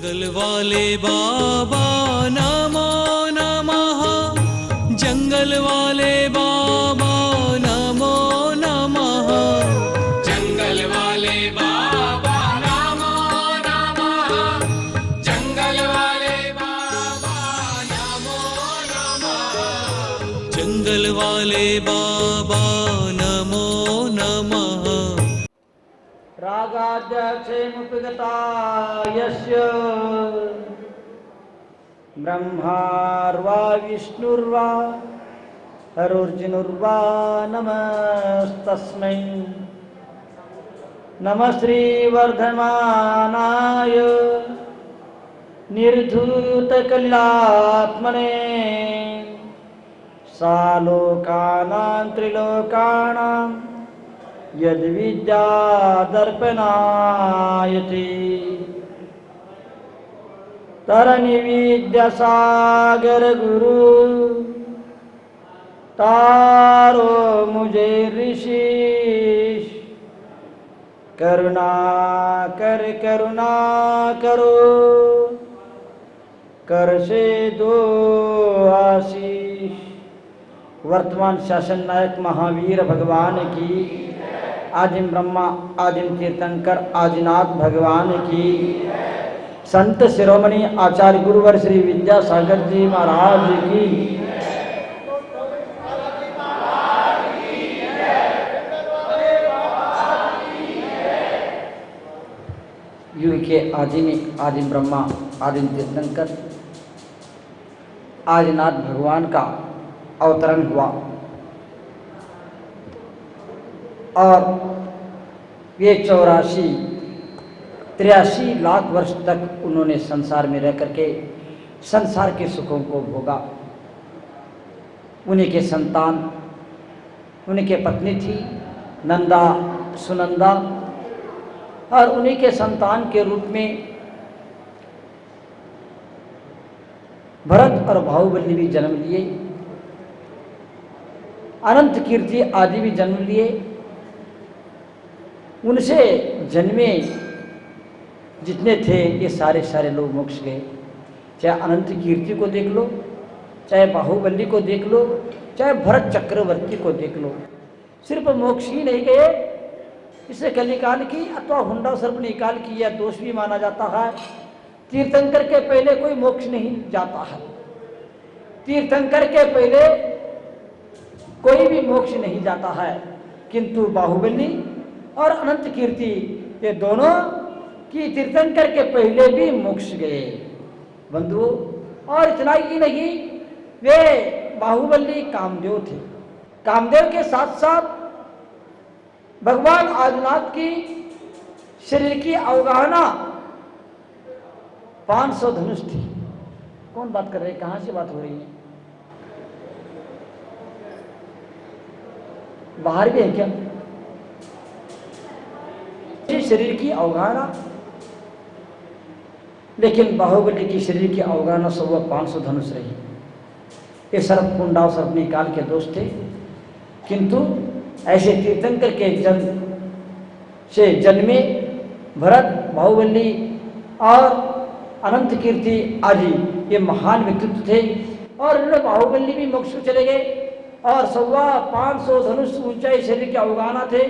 जंगल वाले बाबा नमो नमः, जंगल वाले बाबा नमो नमः, जंगल वाले बाबा नमो नमः, जंगल वाले बाबा नमो नमः, जंगल वाले बाबा नमो नमः। रागाद्यक्षेमुपगता यस्य ब्रह्मार्वा विष्णुर्वा हरुर्जिनुर्वा नमस्तस्मै। नमः श्रीवर्धमानाय निर्धूतकलात्मने सालोकानां त्रिलोकाणां यद्विद्यादर्पणायते तरनिविद्यासागरगुरु तारो मुझे ऋषिश करुणा करो कर से दो आशीष। वर्तमान शासन नायक महावीर भगवान की, आदिम ब्रह्मा आदिम तीर्थंकर आदिनाथ भगवान की, संत शिरोमणि आचार्य गुरुवर श्री विद्यासागर जी महाराज की, युग के आदिम ब्रह्मा आदिम तीर्थंकर आदिनाथ भगवान का अवतरण हुआ और ये 83 लाख वर्ष तक उन्होंने संसार में रह करके संसार के सुखों को भोगा। उन्हीं के संतान, उन्हीं के पत्नी थी नंदा सुनंदा, और उन्हीं के संतान के रूप में भरत और बाहुबली भी जन्म लिए, अनंत कीर्ति आदि भी जन्म लिए। उनसे जन्मे जितने थे ये सारे लोग मोक्ष गए। चाहे अनंत कीर्ति को देख लो, चाहे बाहुबली को देख लो, चाहे भरत चक्रवर्ती को देख लो, सिर्फ मोक्ष ही नहीं गए, इसे कलिकाल की अथवा हुंडा सर्प निकाल की यह दोष भी माना जाता है। तीर्थंकर के पहले कोई मोक्ष नहीं जाता है, तीर्थंकर के पहले कोई भी मोक्ष नहीं जाता है, किंतु बाहुबली और अनंत कीर्ति ये दोनों की तीर्थंकर के पहले भी मोक्ष गए बंधुओं। और इतना ही नहीं, वे बाहुबली कामदेव थे। कामदेव के साथ साथ भगवान आदिनाथ की शरीर की अवगाहना 500 धनुष थी। कौन बात कर रहे हैं, कहां से बात हो रही है? बाहर भी है क्या? शरीर की अवगाहना, लेकिन बाहुबली की शरीर की अवगाहना सब 500 धनुष रही। ये सर्प कुंडा और सर्प निकाल के दोष थे, किंतु ऐसे तीर्थंकर के जन्म से जन्मे भरत बाहुबली और अनंत कीर्ति आदि ये महान व्यक्तित्व थे। और उन्होंने बाहुबली भी मोक्ष को चले गए और 500 धनुष ऊंचाई शरीर के अवगाहना थे।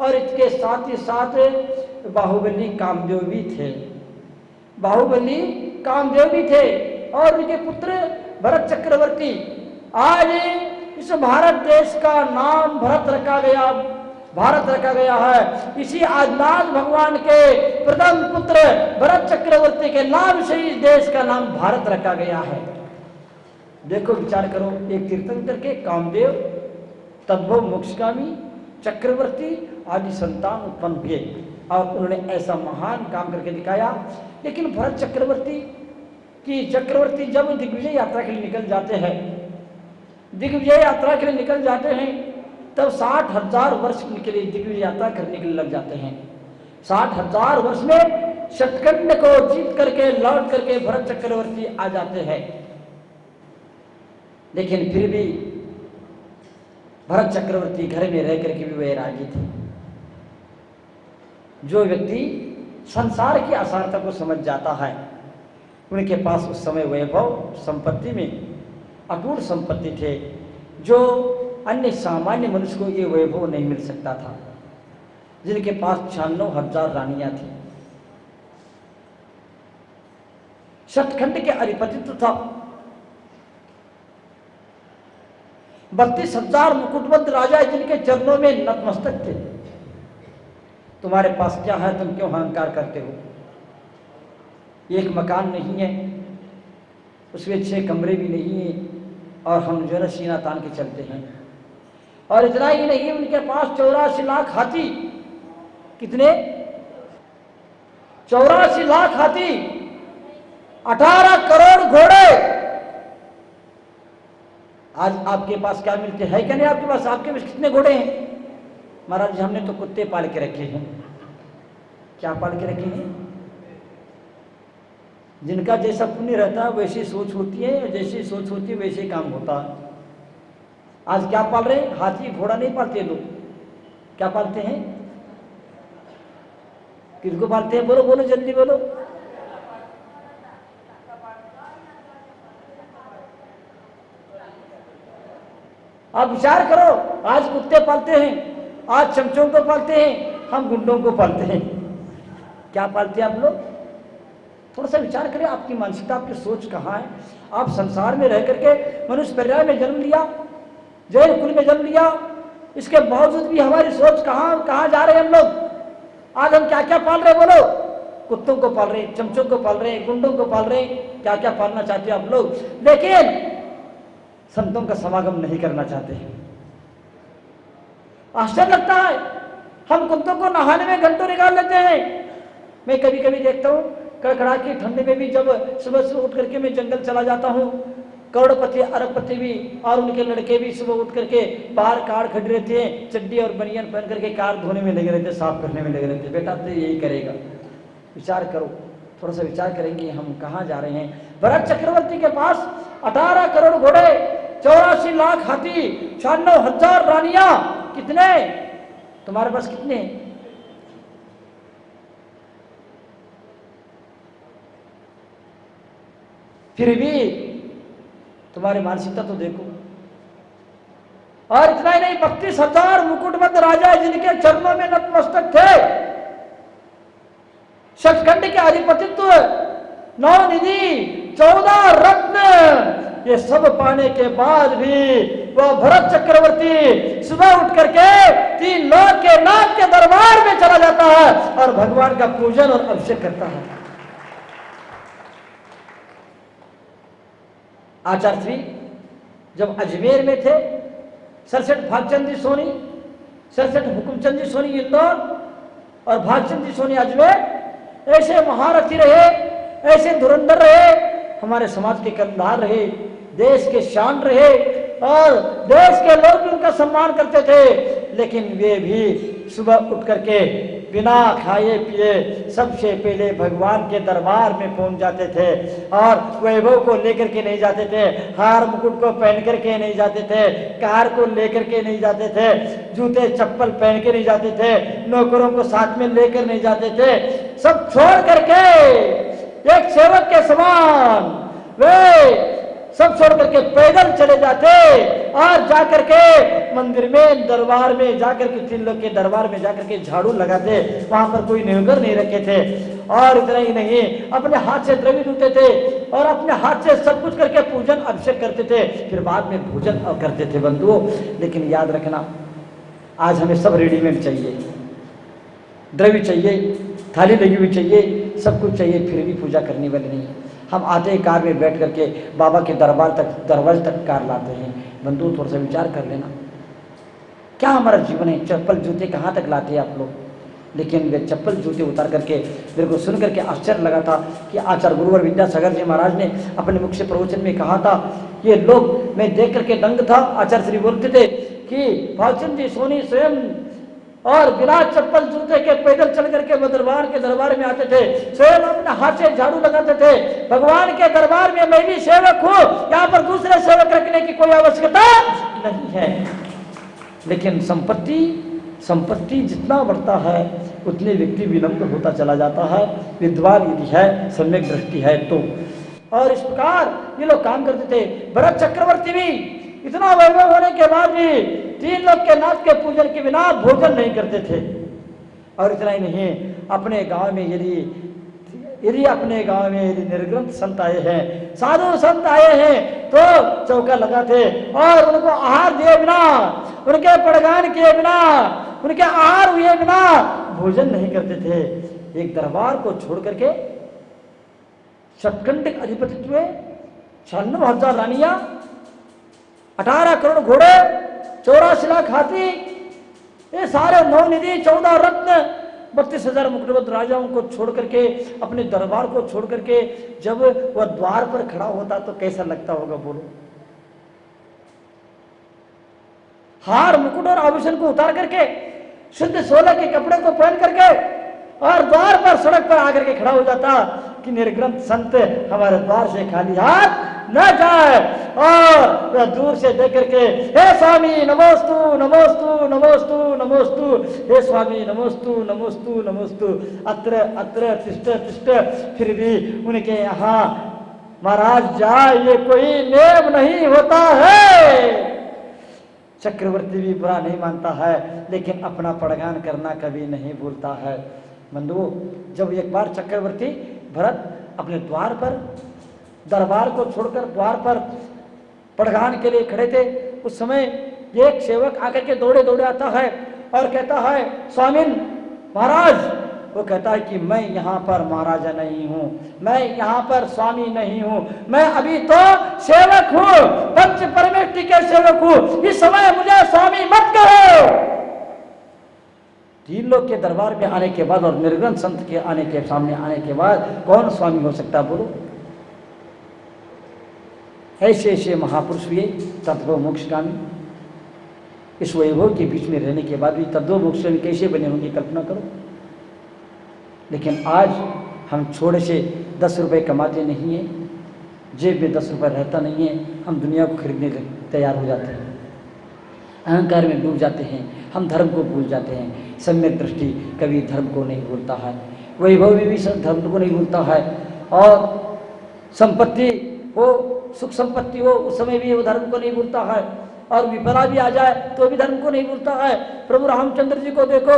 और इसके साथ ही साथ बाहुबली कामदेव भी थे, बाहुबली कामदेव भी थे। और उनके पुत्र भरत चक्रवर्ती, आज इस भारत देश का नाम भारत रखा गया है। इसी आदिनाथ भगवान के प्रथम पुत्र भरत चक्रवर्ती के नाम से इस देश का नाम भारत रखा गया है। देखो, विचार करो, एक तीर्थंकर के कामदेव, तद्भव मोक्षगामी चक्रवर्ती आदि संतान उत्पन्न हुए और उन्होंने ऐसा महान काम करके दिखाया। लेकिन भरत चक्रवर्ती जब दिग्विजय यात्रा के लिए निकल जाते हैं, तब 60,000 वर्ष के लिए दिग्विजय यात्रा करने के लिए लग जाते हैं। 60,000 वर्ष में शतखंड को जीत करके लौट करके भरत चक्रवर्ती आ जाते हैं। लेकिन फिर भी भरत चक्रवर्ती घर में रह करके भी वैरागी थे। जो व्यक्ति संसार की असारता को समझ जाता है, उनके पास उस समय वैभव संपत्ति में अटूट संपत्ति थे, जो अन्य सामान्य मनुष्य को ये वैभव नहीं मिल सकता था। जिनके पास 96,000 रानियां थी, शतखंड के अधिपतित्व था, 32,000 मुकुटबद्ध राजा जिनके चरणों में नतमस्तक थे। तुम्हारे पास क्या है, तुम क्यों अहंकार करते हो? एक मकान नहीं है, उसमें 6 कमरे भी नहीं है, और हम जो है सीना तान के चलते हैं। और इतना ही नहीं, उनके पास 84 लाख हाथी। कितने? 84 लाख हाथी, 18 करोड़ घोड़े। आज आपके पास क्या मिलते हैं? क्या नहीं आपके पास? आपके पास कितने घोड़े हैं? महाराज जी हमने तो कुत्ते पाल के रखे हैं। क्या पाल के रखे हैं? जिनका जैसा पुण्य रहता है वैसी सोच होती है, जैसी सोच होती है वैसे काम होता है। आज क्या पाल रहे हैं? हाथी घोड़ा नहीं पालते लोग। क्या पालते हैं? किसको पालते हैं? बोलो बोलो जल्दी बोलो। आप विचार करो, आज कुत्ते पालते हैं, आज चमचों को पालते हैं, हम गुंडों को पालते हैं। क्या पालते हैं आप लोग? थोड़ा सा विचार करें, आपकी मानसिकता, आपकी सोच कहाँ है? आप संसार में रह करके मनुष्य परिवार में जन्म लिया, जैन कुल में जन्म लिया, इसके बावजूद भी हमारी सोच कहाँ जा रहे हैं हम लोग? आज हम क्या क्या पाल रहे हैं? बोलो। कुत्तों को पाल रहे हैं, चमचों को पाल रहे हैं, गुंडों को पाल रहे हैं, क्या क्या पालना चाहते हैं आप लोग, लेकिन संतों का समागम नहीं करना चाहते हैं। आश्चर्य लगता है, हम कुत्तों को नहाने में घंटों निकाल लेते हैं। मैं कभी कभी देखता हूँ, कड़कड़ाके ठंडे में भी जब सुबह सुबह उठ करके मैं जंगल चला जाता हूँ, करोड़पति अरबपति भी और उनके लड़के भी सुबह उठ करके बाहर कार खड़े रहते हैं, चड्डी और बनियान पहन करके कार धोने में लगे रहते, साफ करने में लगे रहते। बेटा तो यही करेगा। विचार करो, थोड़ा सा विचार करेंगे हम कहाँ जा रहे हैं। भरत चक्रवर्ती के पास 18 करोड़ घोड़े, 84 लाख हाथी, 96,000 रानियां। कितने? तुम्हारे पास कितने? फिर भी तुम्हारी मानसिकता तो देखो। और इतना ही नहीं, 32,000 मुकुटबद्ध राजा जिनके चरणों में नतमस्तक थे, शतखंड के अधिपतित्व, 9 निधि, 14 रत्न, ये सब पाने के बाद भी वह भरत चक्रवर्ती सुबह उठ करके 3 लोक के नाथ के दरबार में चला जाता है और भगवान का पूजन और अभिषेक करता है। आचार्य श्री जब अजमेर में थे, 67 भागचंद जी सोनी, 67 हुकुमचंद जी सोनी इंदौर और भागचंद जी सोनी अजमेर, ऐसे महारथी रहे, ऐसे धुरंधर रहे, हमारे समाज के कंधार रहे, देश के शान रहे और देश के लोग भी उनका सम्मान करते थे। लेकिन वे भी सुबह उठ करके बिना खाए पिए सबसे पहले भगवान के दरबार में पहुंच जाते थे और वैभव को लेकर के नहीं जाते थे, हार मुकुट को पहन करके नहीं जाते थे, कार को लेकर के नहीं जाते थे, जूते चप्पल पहन के नहीं जाते थे, नौकरों को साथ में लेकर नहीं जाते थे। सब छोड़ करके एक सेवक के समान वे सब छोड़ करके पैदल चले जाते और जाकर के मंदिर में, दरबार में जाकर के, 3 लोग के दरबार में जाकर के झाड़ू लगाते। वहां पर कोई नौकर नहीं रखे थे। और इतना ही नहीं, अपने हाथ से द्रव्य धुते थे और अपने हाथ से सब कुछ करके पूजन अभिषेक करते थे, फिर बाद में भोजन करते थे बंधुओं। लेकिन याद रखना, आज हमें सब रेडीमेड चाहिए, द्रव्य चाहिए, थाली लगी हुई चाहिए, सब कुछ चाहिए, फिर भी पूजा करने वाले नहीं है। हम आते हैं कार में बैठ करके बाबा के दरवाजे तक कार लाते हैं। बंधु थोड़ा सा विचार कर लेना, क्या हमारा जीवन है? चप्पल जूते कहाँ तक लाते हैं आप लोग? लेकिन वे चप्पल जूते उतार करके, मेरे को सुन करके आश्चर्य लगा था कि आचार्य गुरुवर विद्यासागर जी महाराज ने अपने मुख से प्रवचन में कहा था, ये लोग मैं देख करके दंग था। आचार्य श्री बोलते थे कि भागचंद जी सोनी स्वयं और बिना चप्पल जूते के पैदल चल करके दरबार के दरबार में आते थे, स्वयं अपने हाथ से झाड़ू लगाते थे। भगवान के दरबार में मैं भी सेवक हूँ, यहाँ पर दूसरे सेवक रखने की कोई आवश्यकता नहीं है। लेकिन संपत्ति जितना बढ़ता है उतने व्यक्ति विनम्र होता चला जाता है। विद्वान यदि है, सम्यक दृष्टि है तो और इस प्रकार ये लोग काम करते थे। भरत चक्रवर्ती भी इतना वैभव होने के बाद भी 3 लोग के नाथ के पूजन के बिना भोजन नहीं करते थे। और इतना ही नहीं, अपने गांव में यदि अपने गांव में यदि निर्ग्रंथ संत आए हैं, साधु संत आए हैं, तो चौका लगाते और उनको आहार दिए बिना, उनके पड़गान किए बिना, उनके आहार हुए बिना भोजन नहीं करते थे। एक दरबार को छोड़ करके सतकंड अधिपतित्व, 96,000 रानियां, 18 करोड़ घोड़े, 84 लाख हाथी, ये सारे 9 निधि, 14 रत्न, 32,000 मुकुटबद्ध राजाओं को छोड़ करके, अपने दरबार को छोड़ करके जब वह द्वार पर खड़ा होता तो कैसा लगता होगा बोलो। हार मुकुट और आभूषण को उतार करके, शुद्ध सोलह के कपड़े को पहन करके और द्वार पर, सड़क पर आकर के खड़ा हो जाता कि निर्ग्रंथ संत हमारे द्वार से खाली हाथ न जाए। और वह दूर से देख करके, हे स्वामी नमोस्तु नमोस्तु नमोस्तु नमोस्तु, हे स्वामी नमोस्तु नमोस्तु नमोस्तु, अत्र अत्र तिष्ठ तिष्ठ। फिर भी उनके यहाँ महाराज जाए ये कोई नेम नहीं होता है। चक्रवर्ती भी बुरा नहीं मानता है, लेकिन अपना पड़गान करना कभी नहीं भूलता है। बंधुओं, जब एक बार चक्रवर्ती भरत अपने द्वार पर, दरबार को छोड़कर द्वार पर पड़गान के लिए खड़े थे, उस समय एक सेवक आकर के दौड़े दौड़े आता है और कहता है, स्वामिन महाराज। वो कहता है कि मैं यहाँ पर महाराजा नहीं हूँ, मैं यहाँ पर स्वामी नहीं हूँ, मैं अभी तो सेवक हूँ, पंच परमेष्टि के सेवक हूँ, इस समय मुझे स्वामी मत कहो। 3 लोग के दरबार में आने के बाद और निर्ग्रंथ संत के आने के सामने आने के बाद कौन स्वामी हो सकता बोलो। ऐसे ऐसे महापुरुष हुए तत्व मोक्षगामी, इस वैभव के बीच में रहने के बाद भी तत्व मोक्षगामी कैसे बने होंगे कल्पना करो। लेकिन आज हम छोटे से 10 रुपए कमाते नहीं हैं, जेब में 10 रुपए रहता नहीं है, हम दुनिया को खरीदने तैयार हो जाते हैं, अहंकार में डूब जाते हैं, हम धर्म को भूल जाते हैं। सम्यक दृष्टि कभी धर्म को नहीं भूलता है, वैभव भी धर्म को नहीं भूलता है, और संपत्ति हो, सुख संपत्ति हो, उस समय भी वो धर्म को नहीं भूलता है, और विपदा भी आ जाए तो भी धर्म को नहीं भूलता है। प्रभु रामचंद्र जी को देखो,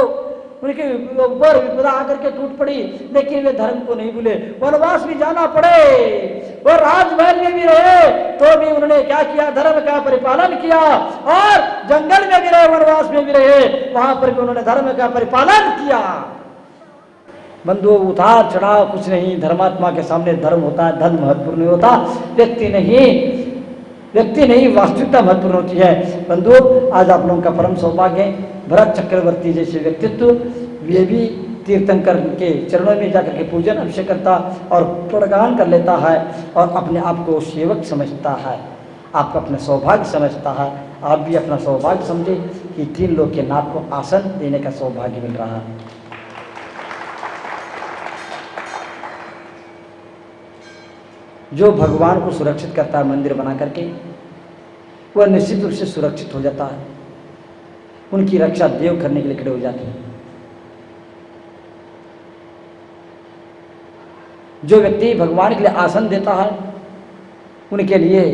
उनके ऊपर विपदा आकर के टूट पड़ी, लेकिन वे धर्म को नहीं भूले। वनवास भी जाना पड़े, वो राजमहल में भी रहे तो भी उन्होंने क्या किया, धर्म का परिपालन किया, और जंगल में भी रहे, वनवास में भी रहे, वहां पर भी उन्होंने धर्म का परिपालन किया। बंधुओं, उतार चढ़ाव कुछ नहीं, धर्मात्मा के सामने धर्म होता है, धन महत्वपूर्ण नहीं होता, व्यक्ति नहीं वास्तविकता महत्वपूर्ण होती है। बंधुओं, आज आप लोगों का परम सौभाग्य है, भरत चक्रवर्ती जैसे व्यक्तित्व, ये भी तीर्थंकर के चरणों में जाकर के पूजन अभिषेक करता और प्रणगान कर लेता है और अपने आप को सेवक समझता है, आपका अपना सौभाग्य समझता है। आप भी अपना सौभाग्य समझे कि 3 लोग के नाथ को आसन देने का सौभाग्य मिल रहा है। जो भगवान को सुरक्षित करता है मंदिर बना करके, वह निश्चित रूप से सुरक्षित हो जाता है, उनकी रक्षा देव करने के लिए खड़े हो जाते हैं। जो व्यक्ति भगवान के लिए आसन देता है, उनके लिए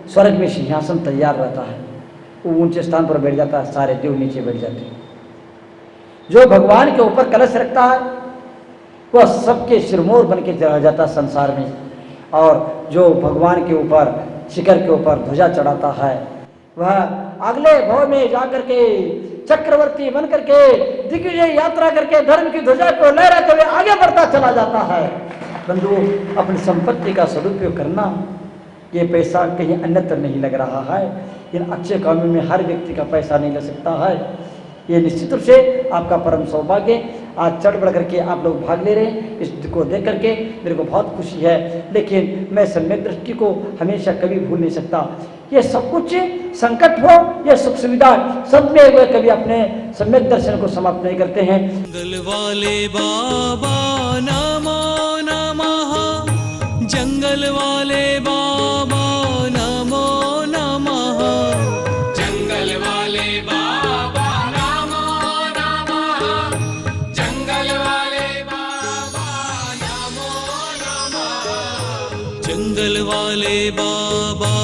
स्वर्ग में सिंहासन तैयार रहता है, वो ऊंचे स्थान पर बैठ जाता है, सारे देव नीचे बैठ जाते हैं। जो भगवान के ऊपर कलश रखता है, वह सबके सिरमौर बन के रह जाता है संसार में, और जो भगवान के ऊपर शिखर के ऊपर ध्वजा चढ़ाता है, वह अगले भव में जाकर के चक्रवर्ती बन करके दिग्विजय यात्रा करके धर्म की ध्वजा को लहराते हुए आगे बढ़ता चला जाता है। बंधुओं, अपनी संपत्ति का सदुपयोग करना, ये पैसा कहीं अन्यत्र नहीं लग रहा है, इन अच्छे कामों में हर व्यक्ति का पैसा नहीं लग सकता है। ये निश्चित रूप से आपका परम सौभाग्य। आज चढ़ बढ़ करके आप लोग भाग ले रहे हैं, इसको देख करके मेरे को बहुत खुशी है, लेकिन मैं सम्यक दृष्टि को हमेशा कभी भूल नहीं सकता। ये सब कुछ संकट हो या सुख सुविधा, सब में वे कभी अपने सम्यक दर्शन को समाप्त नहीं करते हैं। जंगल वाले बाबा नमो नमः, जंगल वाले बाबा नमो नमः, जंगल वाले बाबा नमो नमः, जंगल वाले बाबा नमो नमः, जंगल वाले बाबा